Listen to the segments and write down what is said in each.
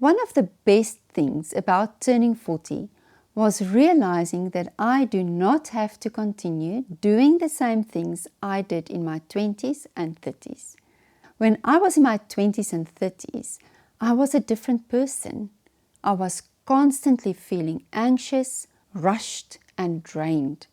One of the best things about turning 40 was realizing that I do not have to continue doing the same things I did in my 20s and 30s. When I was in my 20s and 30s, I was a different person. I was constantly feeling anxious, rushed, and drained.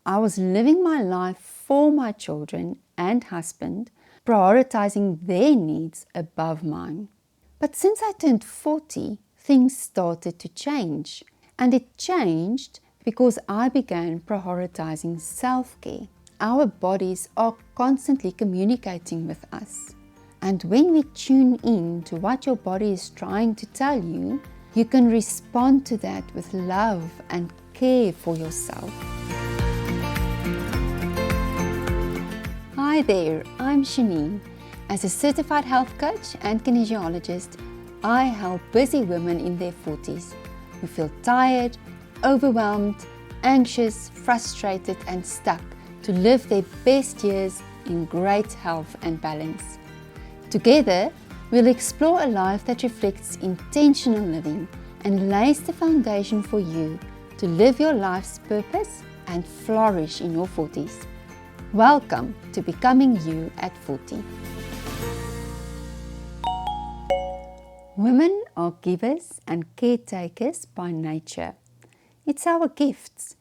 I was living my life for my children and husband, prioritizing their needs above mine. But since I turned 40, things started to change. And it changed because I began prioritizing self-care. Our bodies are constantly communicating with us. And when we tune in to what your body is trying to tell you, you can respond to that with love and care for yourself. Hi there, I'm Shanine. As a certified health coach and kinesiologist, I help busy women in their 40s who feel tired, overwhelmed, anxious, frustrated, and stuck to live their best years in great health and balance. Together, we'll explore a life that reflects intentional living and lays the foundation for you to live your life's purpose and flourish in your 40s. Welcome to Becoming You at 40. Women are givers and caretakers by nature. It's our gifts,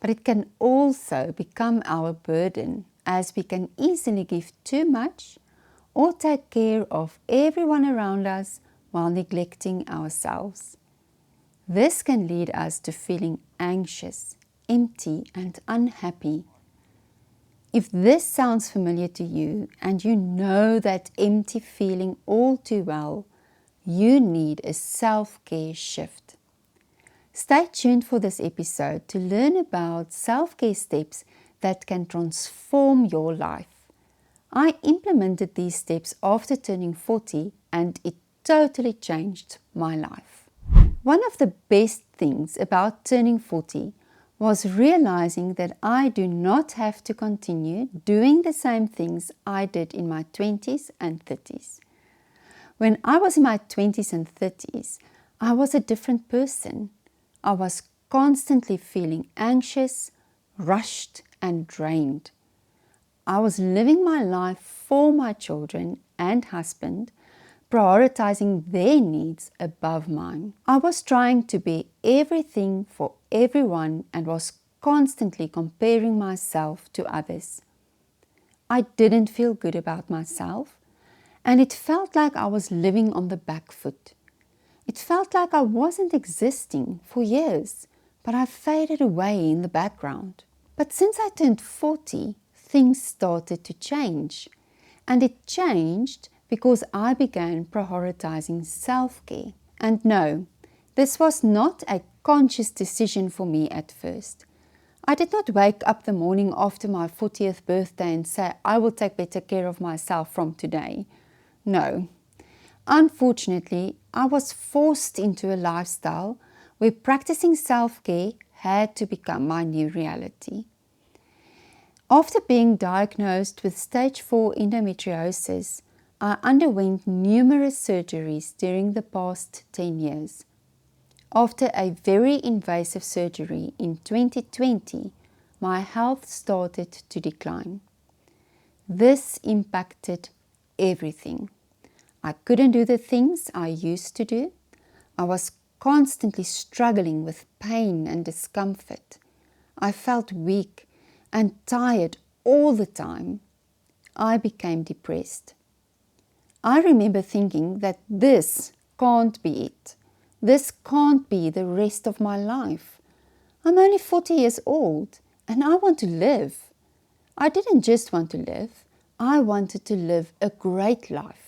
but it can also become our burden, as we can easily give too much or take care of everyone around us while neglecting ourselves. This can lead us to feeling anxious, empty, and unhappy. If this sounds familiar to you and you know that empty feeling all too well, you need a self-care shift. Stay tuned for this episode to learn about self-care steps that can transform your life. I implemented these steps after turning 40 and it totally changed my life. One of the best things about turning 40 was realizing that I do not have to continue doing the same things I did in my 20s and 30s. When I was in my 20s and 30s, I was a different person. I was constantly feeling anxious, rushed, and drained. I was living my life for my children and husband, prioritizing their needs above mine. I was trying to be everything for everyone and was constantly comparing myself to others. I didn't feel good about myself. And it felt like I was living on the back foot. It felt like I wasn't existing for years, but I faded away in the background. But since I turned 40, things started to change. And it changed because I began prioritizing self-care. And no, this was not a conscious decision for me at first. I did not wake up the morning after my 40th birthday and say, I will take better care of myself from today. No. Unfortunately, I was forced into a lifestyle where practicing self-care had to become my new reality. After being diagnosed with stage 4 endometriosis, I underwent numerous surgeries during the past 10 years. After a very invasive surgery in 2020, my health started to decline. This impacted everything. I couldn't do the things I used to do. I was constantly struggling with pain and discomfort. I felt weak and tired all the time. I became depressed. I remember thinking that this can't be it. This can't be the rest of my life. I'm only 40 years old and I want to live. I didn't just want to live. I wanted to live a great life.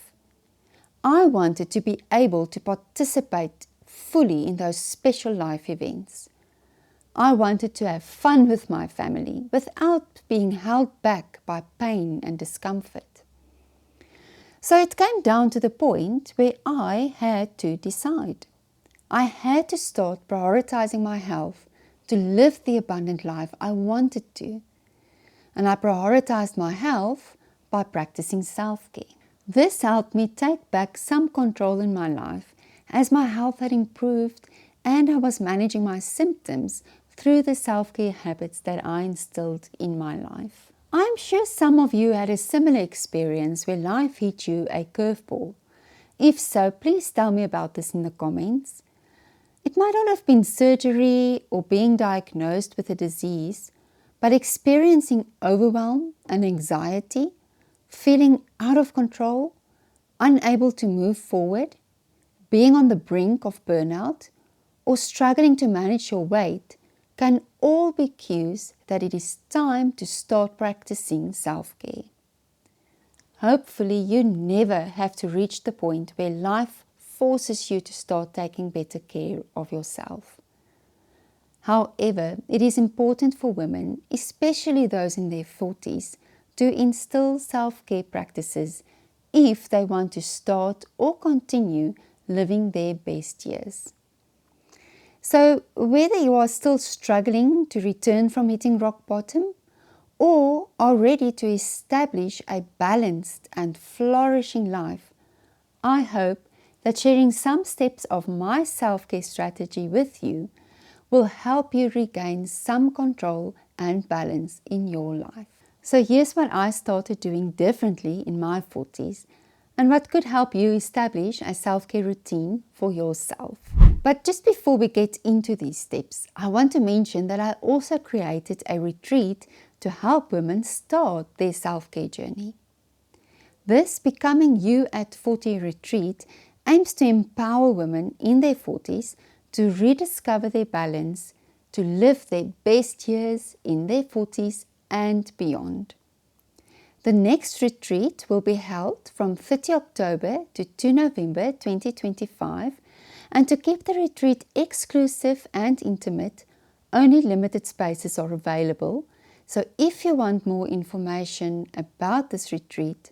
I wanted to be able to participate fully in those special life events. I wanted to have fun with my family without being held back by pain and discomfort. So it came down to the point where I had to decide. I had to start prioritizing my health to live the abundant life I wanted to. And I prioritized my health by practicing self-care. This helped me take back some control in my life as my health had improved and I was managing my symptoms through the self-care habits that I instilled in my life. I'm sure some of you had a similar experience where life hit you a curveball. If so, please tell me about this in the comments. It might not have been surgery or being diagnosed with a disease, but experiencing overwhelm and anxiety, feeling out of control, unable to move forward, being on the brink of burnout, or struggling to manage your weight can all be cues that it is time to start practicing self-care. Hopefully, you never have to reach the point where life forces you to start taking better care of yourself. However, it is important for women, especially those in their 40s, to instill self-care practices if they want to start or continue living their best years. So, whether you are still struggling to return from hitting rock bottom or are ready to establish a balanced and flourishing life, I hope that sharing some steps of my self-care strategy with you will help you regain some control and balance in your life. So here's what I started doing differently in my 40s and what could help you establish a self-care routine for yourself. But just before we get into these steps, I want to mention that I also created a retreat to help women start their self-care journey. This Becoming You at 40 retreat aims to empower women in their 40s to rediscover their balance, to live their best years in their 40s and beyond. The next retreat will be held from 30 October to 2 November 2025, and to keep the retreat exclusive and intimate, only limited spaces are available. So if you want more information about this retreat,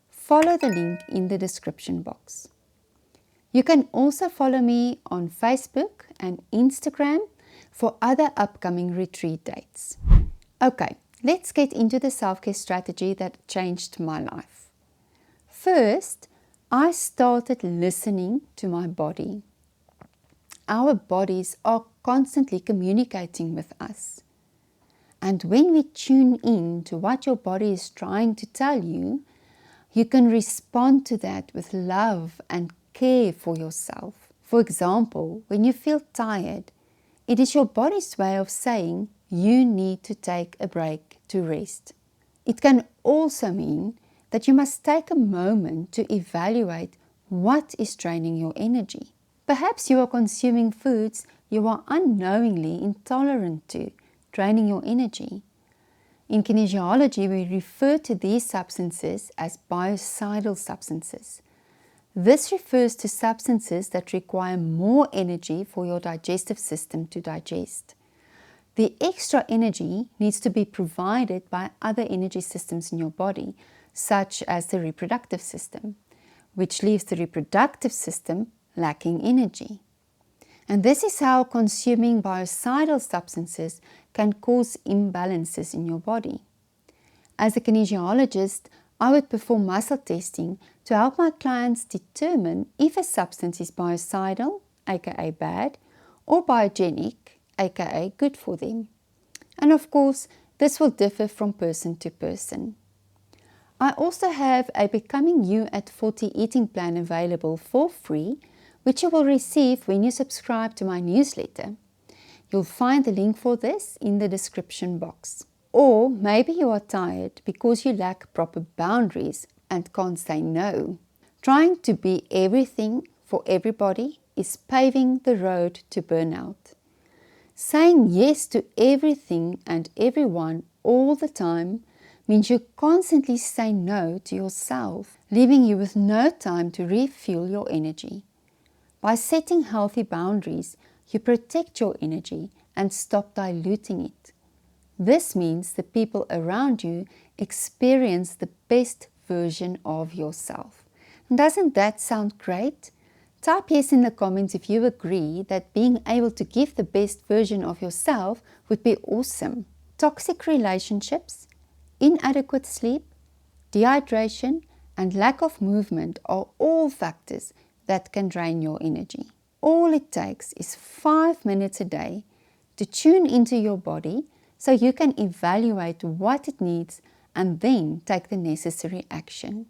follow the link in the description box. You can also follow me on Facebook and Instagram for other upcoming retreat dates. Okay, let's get into the self-care strategy that changed my life. First, I started listening to my body. Our bodies are constantly communicating with us. And when we tune in to what your body is trying to tell you, you can respond to that with love and care for yourself. For example, when you feel tired, it is your body's way of saying you need to take a break to rest. It can also mean that you must take a moment to evaluate what is draining your energy. Perhaps you are consuming foods you are unknowingly intolerant to, draining your energy. In kinesiology, we refer to these substances as biocidal substances. This refers to substances that require more energy for your digestive system to digest. The extra energy needs to be provided by other energy systems in your body, such as the reproductive system, which leaves the reproductive system lacking energy. And this is how consuming biocidal substances can cause imbalances in your body. As a kinesiologist, I would perform muscle testing to help my clients determine if a substance is biocidal, aka bad, or biogenic, aka good for them. And of course, this will differ from person to person. I also have a Becoming You at 40 eating plan available for free, which you will receive when you subscribe to my newsletter. You'll find the link for this in the description box. Or maybe you are tired because you lack proper boundaries and can't say no. Trying to be everything for everybody is paving the road to burnout. Saying yes to everything and everyone all the time means you constantly say no to yourself, leaving you with no time to refuel your energy. By setting healthy boundaries, you protect your energy and stop diluting it. This means the people around you experience the best version of yourself. Doesn't that sound great? Type yes in the comments if you agree that being able to give the best version of yourself would be awesome. Toxic relationships, inadequate sleep, dehydration, and lack of movement are all factors that can drain your energy. All it takes is 5 minutes a day to tune into your body so you can evaluate what it needs and then take the necessary action.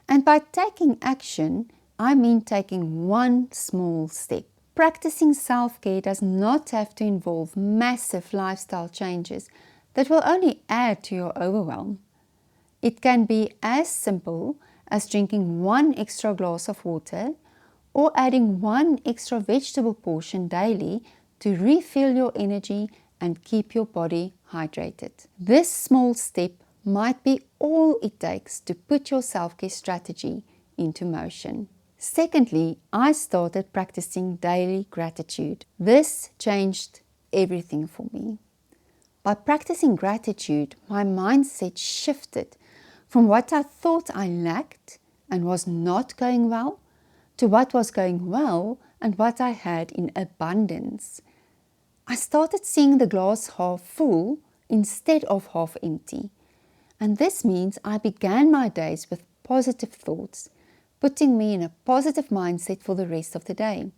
And by taking action, I mean taking one small step. Practicing self-care does not have to involve massive lifestyle changes that will only add to your overwhelm. It can be as simple as drinking 1 extra glass of water or adding 1 extra vegetable portion daily to refill your energy and keep your body hydrated. This small step might be all it takes to put your self-care strategy into motion. Secondly, I started practicing daily gratitude. This changed everything for me. By practicing gratitude, my mindset shifted from what I thought I lacked and was not going well to what was going well and what I had in abundance. I started seeing the glass half full instead of half empty. And this means I began my days with positive thoughts, putting me in a positive mindset for the rest of the day.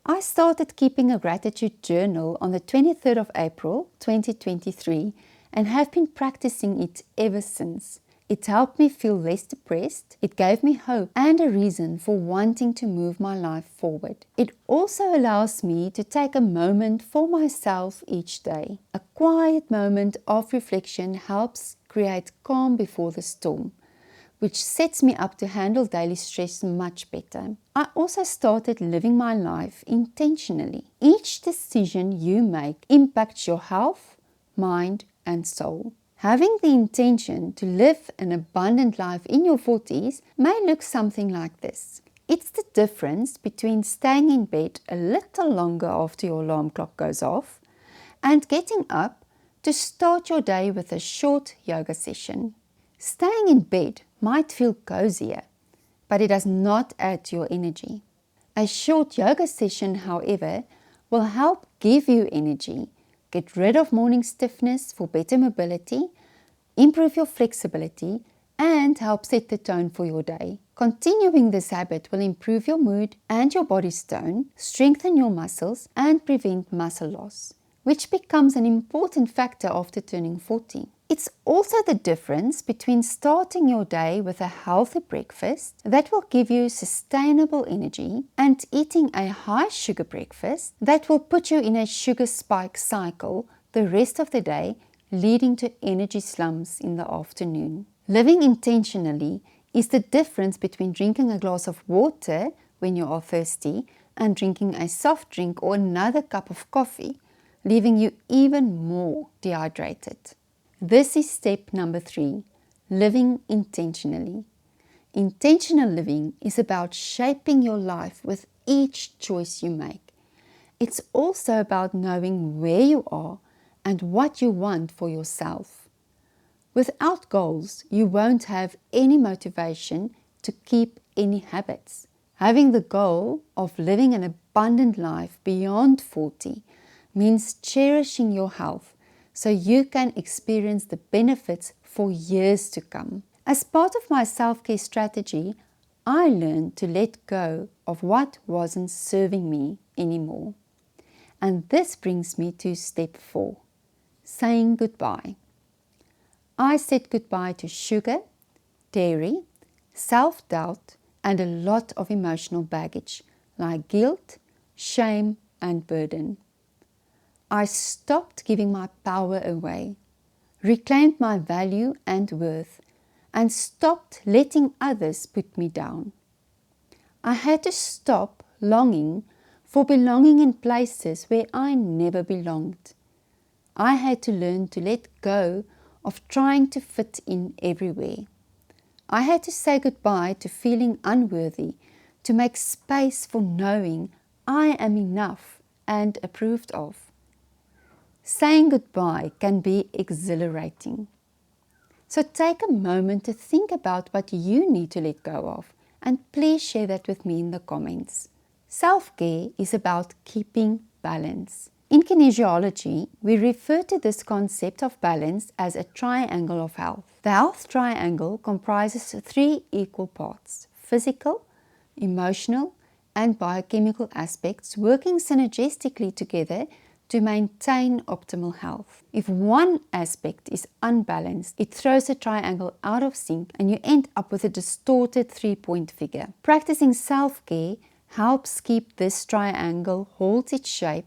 I started keeping a gratitude journal on the 23rd of April 2023 and have been practicing it ever since. It helped me feel less depressed, it gave me hope and a reason for wanting to move my life forward. It also allows me to take a moment for myself each day. A quiet moment of reflection helps create calm before the storm, which sets me up to handle daily stress much better. I also started living my life intentionally. Each decision you make impacts your health, mind, and soul. Having the intention to live an abundant life in your 40s may look something like this. It's the difference between staying in bed a little longer after your alarm clock goes off and getting up to start your day with a short yoga session. Staying in bed might feel cozier, but it does not add to your energy. A short yoga session, however, will help give you energy, get rid of morning stiffness for better mobility, improve your flexibility, and help set the tone for your day. Continuing this habit will improve your mood and your body's tone, strengthen your muscles, and prevent muscle loss, which becomes an important factor after turning 40. It's also the difference between starting your day with a healthy breakfast that will give you sustainable energy and eating a high sugar breakfast that will put you in a sugar spike cycle the rest of the day, leading to energy slumps in the afternoon. Living intentionally is the difference between drinking a glass of water when you are thirsty and drinking a soft drink or another cup of coffee, leaving you even more dehydrated. This is step number 3, living intentionally. Intentional living is about shaping your life with each choice you make. It's also about knowing where you are and what you want for yourself. Without goals, you won't have any motivation to keep any habits. Having the goal of living an abundant life beyond 40 means cherishing your health so you can experience the benefits for years to come. As part of my self-care strategy, I learned to let go of what wasn't serving me anymore. And this brings me to step 4, saying goodbye. I said goodbye to sugar, dairy, self-doubt, and a lot of emotional baggage like guilt, shame, and burden. I stopped giving my power away, reclaimed my value and worth, and stopped letting others put me down. I had to stop longing for belonging in places where I never belonged. I had to learn to let go of trying to fit in everywhere. I had to say goodbye to feeling unworthy, to make space for knowing I am enough and approved of. Saying goodbye can be exhilarating. So take a moment to think about what you need to let go of, and please share that with me in the comments. Self-care is about keeping balance. In kinesiology, we refer to this concept of balance as a triangle of health. The health triangle comprises 3 equal parts: physical, emotional, and biochemical aspects working synergistically together to maintain optimal health. If one aspect is unbalanced, it throws a triangle out of sync and you end up with a distorted 3-point figure. Practicing self-care helps keep this triangle hold its shape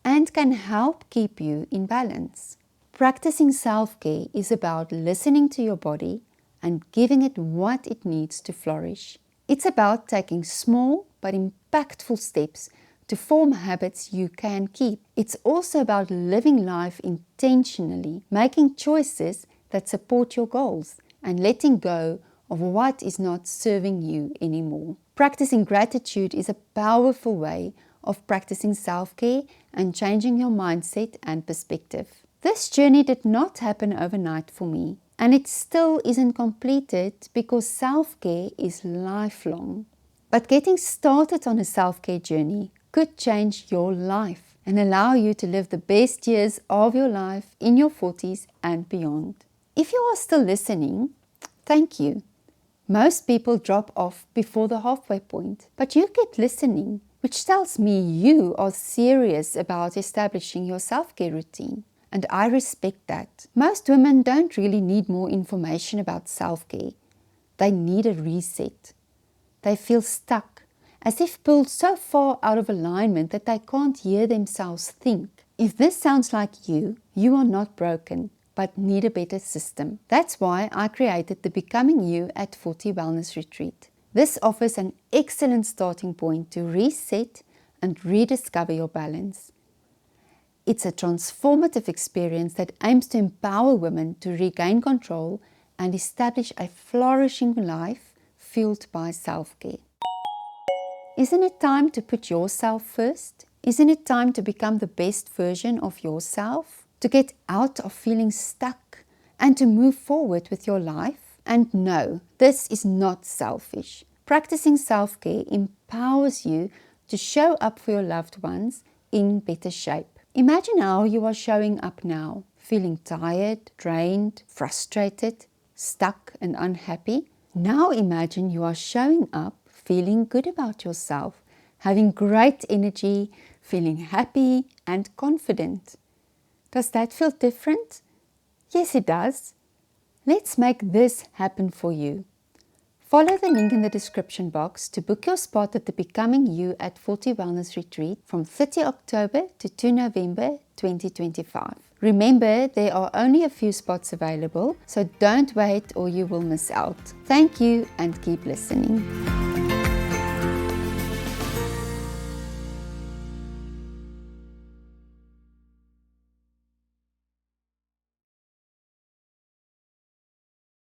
and can help keep you in balance. Practicing self-care is about listening to your body and giving it what it needs to flourish. It's about taking small but impactful steps to form habits you can keep. It's also about living life intentionally, making choices that support your goals, and letting go of what is not serving you anymore. Practicing gratitude is a powerful way of practicing self-care and changing your mindset and perspective. This journey did not happen overnight for me, and it still isn't completed because self-care is lifelong. But getting started on a self-care journey could change your life and allow you to live the best years of your life in your 40s and beyond. If you are still listening, thank you. Most people drop off before the halfway point, but you keep listening, which tells me you are serious about establishing your self-care routine. And I respect that. Most women don't really need more information about self-care. They need a reset. They feel stuck, as if pulled so far out of alignment that they can't hear themselves think. If this sounds like you are not broken, but need a better system. That's why I created the Becoming You at 40 Wellness Retreat. This offers an excellent starting point to reset and rediscover your balance. It's a transformative experience that aims to empower women to regain control and establish a flourishing life fueled by self-care. Isn't it time to put yourself first? Isn't it time to become the best version of yourself? To get out of feeling stuck and to move forward with your life? And no, this is not selfish. Practicing self-care empowers you to show up for your loved ones in better shape. Imagine how you are showing up now, feeling tired, drained, frustrated, stuck and unhappy. Now imagine you are showing up feeling good about yourself, having great energy, feeling happy and confident. Does that feel different? Yes, it does. Let's make this happen for you. Follow the link in the description box to book your spot at the Becoming You at 40 Wellness Retreat from 30 October to 2 November 2025. Remember, there are only a few spots available, so don't wait or you will miss out. Thank you and keep listening.